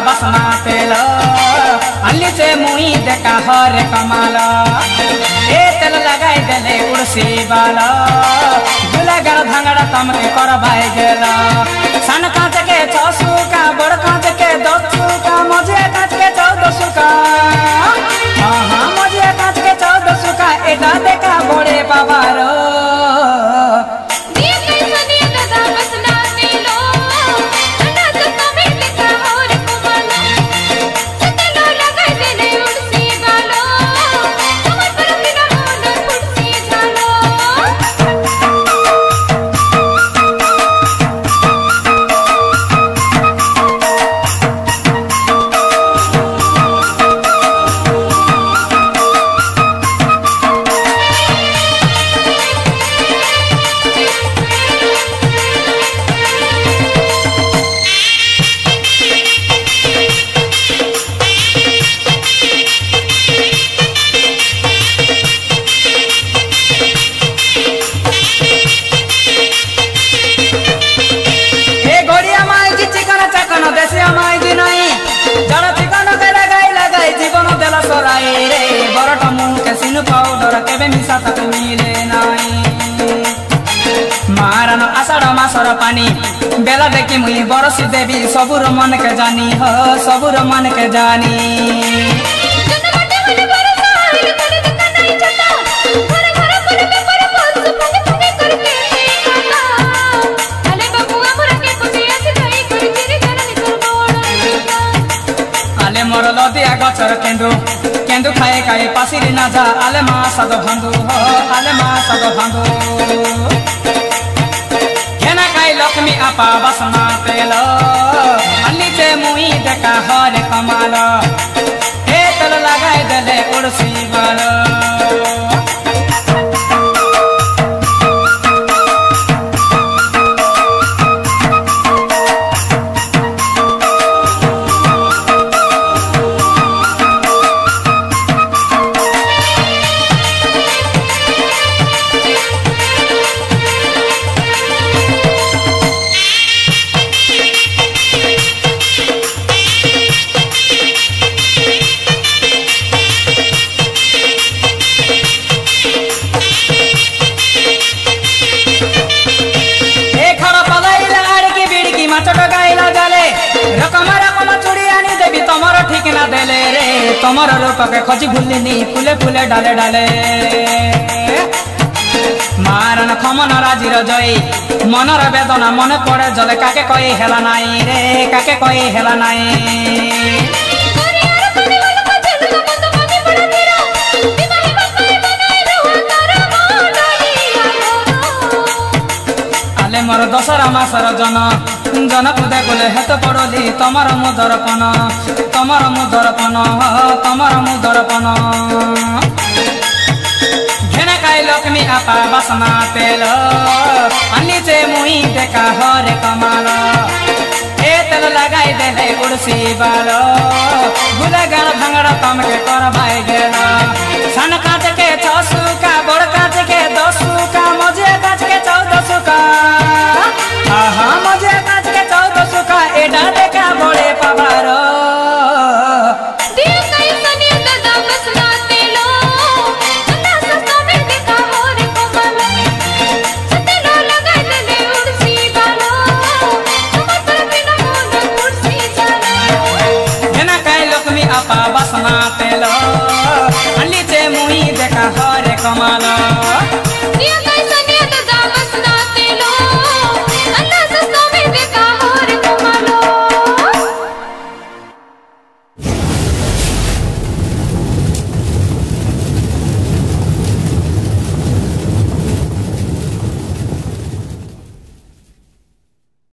बसना तेल अल्ली से मुई देखा हर कमाल ए तेल लगाई देले उड़सी बाल गुलागर भांगड़ा तमके कर भाई गेल सन कांच के 6 सुका बड़ कांच के 10 सुका मजे कांच के 14 सुका हाँ मजे कांच के 14 सुका एटा देखा बड़े बाबारो पाउडर केबे मिसा तक मिले नाई मारन आषाढ़ मासर पानी बेला देखी मुई बरसी देवी सबुर मन के जानी हो सबुर मन के जानी आले मोर लदिया गचर केंदु केंदु खाए खाए पासिरी ना जा आले मा सद भांदु हो आले मा सद भांदु घेना खाई लक्ष्मी आपा बसना तेल अल्ली से मुई देखा हर कमाल हे तेल लगाई देले उड़सी बाल तमर रूप के खोजी भूलिनी फूले फूले डाले डाले मारन खमन राजीर जई मनर वेदना मन पड़े जले काके कई हेला नाई रे काके कई हेला नाई आले मोर दशरा मासर जन जन पुदे गले हेत पड़ली तमर मुदरपन तमर मुदरपन तमर मुदरपन घेना खाई लक्ष्मी आपा बसना तेल अन्नी से मुई देखा हर कमाल ए तेल लगाई देले उड़सी बाल गुलागर भांगड़ा तमके कर भाई गेल सन कांच के 6